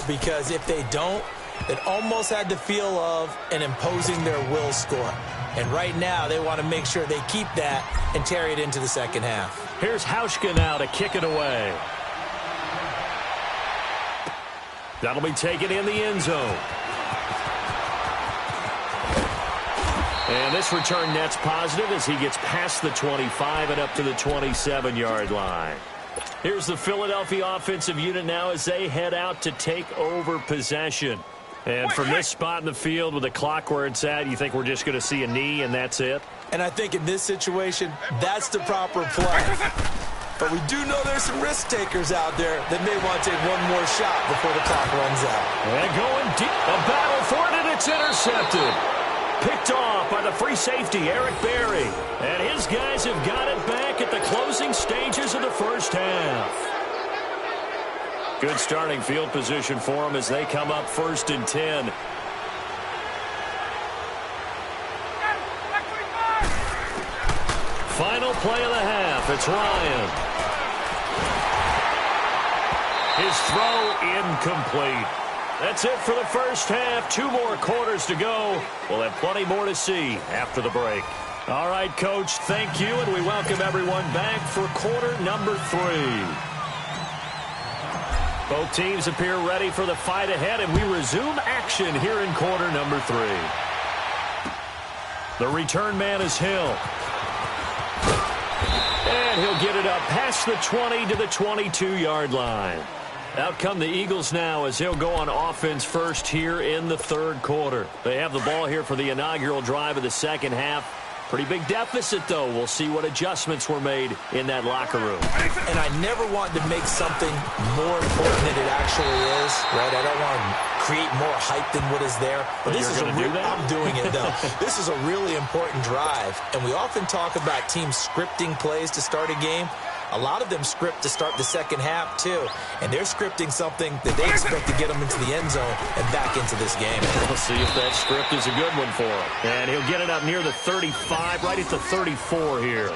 because if they don't, it almost had the feel of an imposing their will score. And right now, they want to make sure they keep that and carry it into the second half. Here's Hauschka now to kick it away. That'll be taken in the end zone. And this return net's positive as he gets past the 25 and up to the 27-yard line. Here's the Philadelphia offensive unit now as they head out to take over possession. And from this spot in the field with the clock where it's at, you think we're just going to see a knee and that's it? And I think in this situation, that's the proper play. But we do know there's some risk takers out there that may want to take one more shot before the clock runs out. And going deep, a battle for it, and it's intercepted. Picked off by the free safety, Eric Berry. And his guys have got it back at the closing stages of the first half. Good starting field position for them as they come up 1st and 10. Final play of the half. It's Ryan. His throw incomplete. That's it for the first half. 2 more quarters to go. We'll have plenty more to see after the break. All right, Coach, thank you, and we welcome everyone back for quarter number 3. Both teams appear ready for the fight ahead, and we resume action here in quarter number 3. The return man is Hill. And he'll get it up past the 20 to the 22-yard line. Out come the Eagles now as they'll go on offense first here in the third quarter. They have the ball here for the inaugural drive of the second half. Pretty big deficit, though. We'll see what adjustments were made in that locker room. And I never want to make something more important than it actually is, right? I don't want to create more hype than what is there. But this is I'm doing it, though. This is a really important drive. And we often talk about teams scripting plays to start a game. A lot of them script to start the second half, too. And they're scripting something that they expect to get them into the end zone and back into this game. We'll see if that script is a good one for him. And he'll get it up near the 35, right at the 34 here.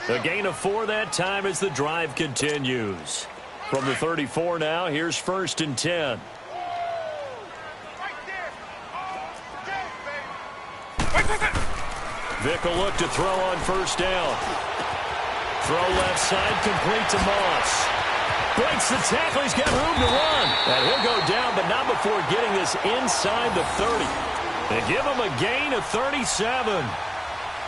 A gain of 4 that time as the drive continues. From the 34 now, here's 1st and 10. Vick will look to throw on first down. Throw left side, complete to Moss. Breaks the tackle, he's got room to run. And he'll go down, but not before getting this inside the 30. They give him a gain of 37.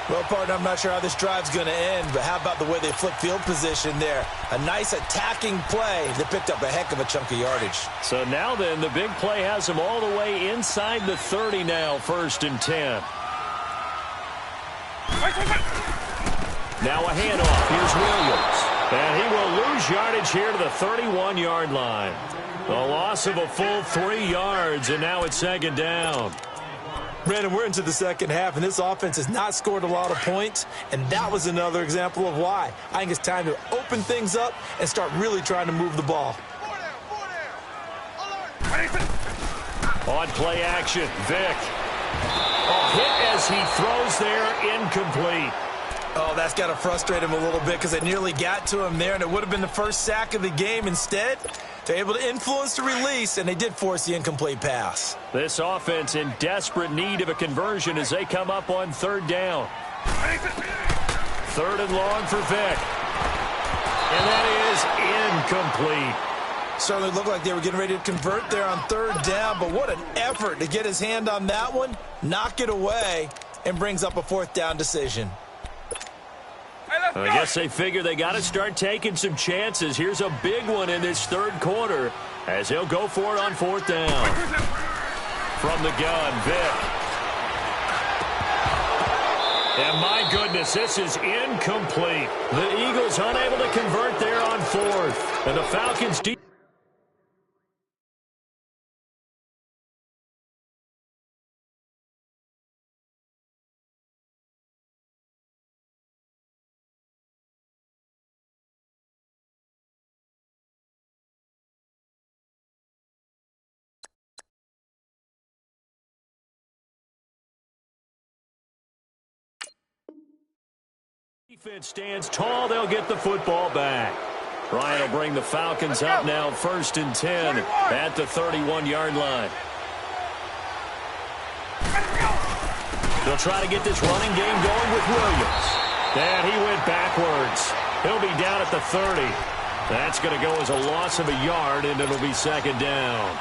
Well, partner, I'm not sure how this drive's going to end, but how about the way they flip field position there? A nice attacking play that picked up a heck of a chunk of yardage. So now then, the big play has him all the way inside the 30 now, 1st and 10. Now a handoff. Here's Williams. And he will lose yardage here to the 31-yard line. A loss of a full 3 yards, and now it's 2nd down. Brandon, we're into the second half, and this offense has not scored a lot of points, and that was another example of why. I think it's time to open things up and start really trying to move the ball. On play action, Vick. Hit as he throws there, incomplete. Oh, that's got to frustrate him a little bit because they nearly got to him there, and it would have been the first sack of the game. Instead, they're able to influence the release, and they did force the incomplete pass. This offense in desperate need of a conversion as they come up on 3rd down. 3rd and long for Vick. And that is incomplete. Certainly looked like they were getting ready to convert there on 3rd down, but what an effort to get his hand on that one, knock it away, and brings up a 4th down decision. I guess they figure they got to start taking some chances. Here's a big one in this 3rd quarter as he'll go for it on 4th down. From the gun, Vick. And my goodness, this is incomplete. The Eagles unable to convert there on 4th. And the Falcons deep. Defense stands tall. They'll get the football back. Ryan will bring the Falcons up now 1st and 10 at the 31-yard line. They'll try to get this running game going with Williams. And he went backwards. He'll be down at the 30. That's going to go as a loss of a yard, and it'll be 2nd down.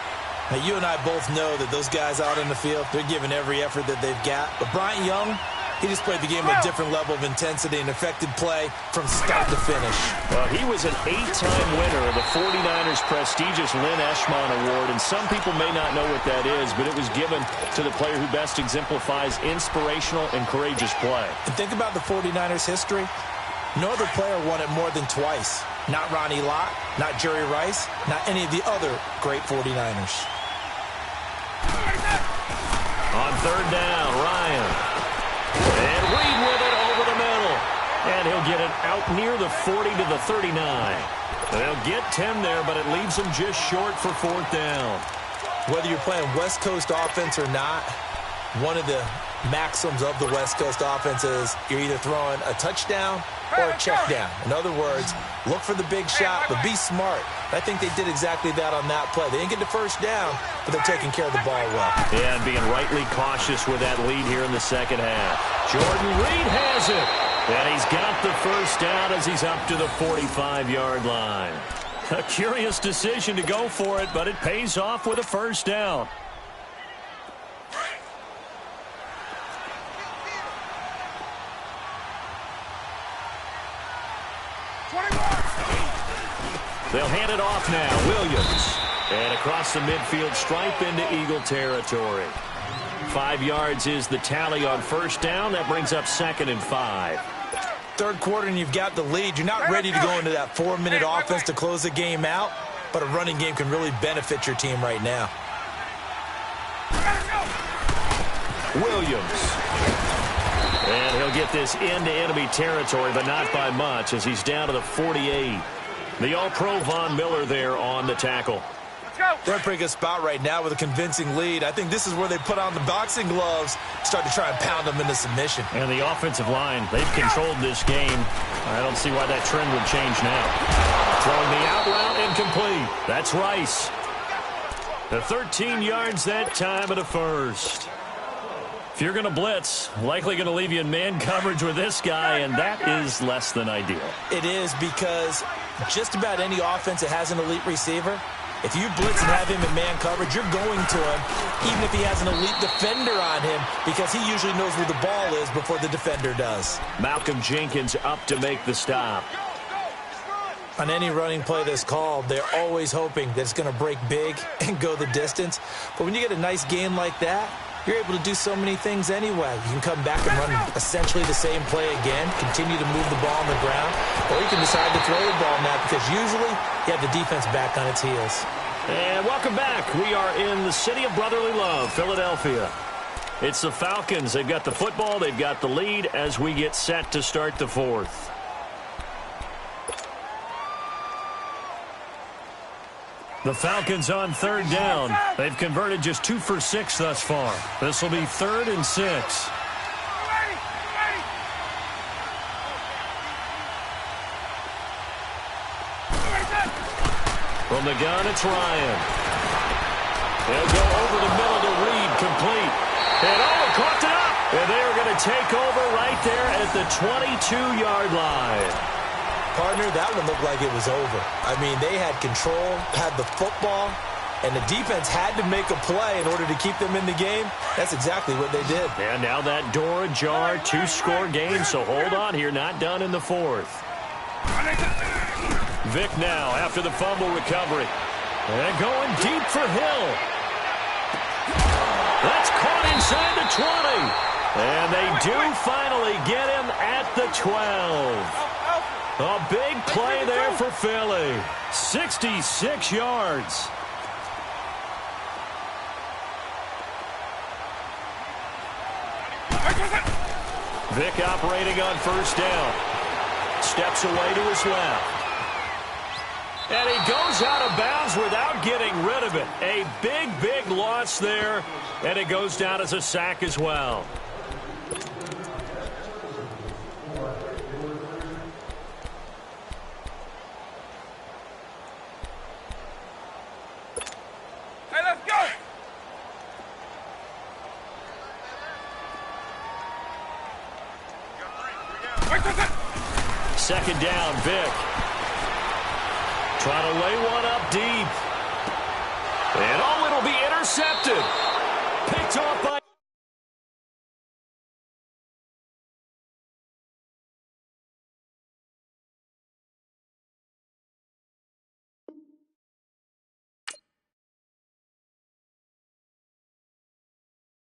Now, you and I both know that those guys out in the field, they're giving every effort that they've got. But Bryant Young, he just played the game with a different level of intensity and effective play from start to finish. Well, he was an 8-time winner of the 49ers' prestigious Lynn Eshmon Award, and some people may not know what that is, but it was given to the player who best exemplifies inspirational and courageous play. And think about the 49ers' history. No other player won it more than twice. Not Ronnie Lott, not Jerry Rice, not any of the other great 49ers. On 3rd down, Ryan. And Reed with it over the middle. And he'll get it out near the 40 to the 39. They'll get 10 there, but it leaves them just short for 4th down. Whether you're playing West Coast offense or not, one of the maxims of the West Coast offense is you're either throwing a touchdown or a check down. In other words, look for the big shot, but be smart. I think they did exactly that on that play. They didn't get the 1st down, but they're taking care of the ball well. Yeah, and being rightly cautious with that lead here in the 2nd half. Jordan Reed has it. And he's got the 1st down as he's up to the 45-yard line. A curious decision to go for it, but it pays off with a 1st down. They'll hand it off now. Williams. And across the midfield stripe into Eagle territory. 5 yards is the tally on 1st down. That brings up 2nd and 5. 3rd quarter and you've got the lead. You're not ready to go into that 4-minute offense to close the game out, but a running game can really benefit your team right now. Williams. And he'll get this into enemy territory, but not by much as he's down to the 48. The All-Pro Von Miller there on the tackle. They're in a pretty good spot right now with a convincing lead. I think this is where they put on the boxing gloves, start to try and pound them into submission. And the offensive line, they've controlled this game. I don't see why that trend would change now. Throwing the out route incomplete. That's Rice. The 13 yards that time at a 1st. If you're going to blitz, likely going to leave you in man coverage with this guy, and that is less than ideal. It is because just about any offense that has an elite receiver, if you blitz and have him in man coverage, you're going to him, even if he has an elite defender on him, because he usually knows where the ball is before the defender does. Malcolm Jenkins up to make the stop. On any running play that's called, they're always hoping that it's going to break big and go the distance. But when you get a nice game like that, you're able to do so many things anyway. You can come back and run essentially the same play again, continue to move the ball on the ground, or you can decide to throw the ball now because usually you have the defense back on its heels. And welcome back. We are in the city of brotherly love, Philadelphia. It's the Falcons. They've got the football. They've got the lead as we get set to start the 4th. The Falcons on 3rd down. They've converted just 2 for 6 thus far. This will be 3rd and 6. From the gun, it's Ryan. They'll go over the middle to Reed, complete. And caught it up. And they are going to take over right there at the 22-yard line. Partner, that one looked like it was over. I mean, they had control, had the football, and the defense had to make a play in order to keep them in the game. That's exactly what they did. And now that door ajar, 2-score game, so hold on here, not done in the 4th. Vic now after the fumble recovery. And going deep for Hill. That's caught inside the 20. And they do finally get him at the 12. A big play there for Philly. 66 yards. Vic operating on 1st down. Steps away to his left. And he goes out of bounds without getting rid of it. A big, big loss there. And it goes down as a sack as well. Second down, Vic. Trying to lay one up deep. And, oh, it'll be intercepted.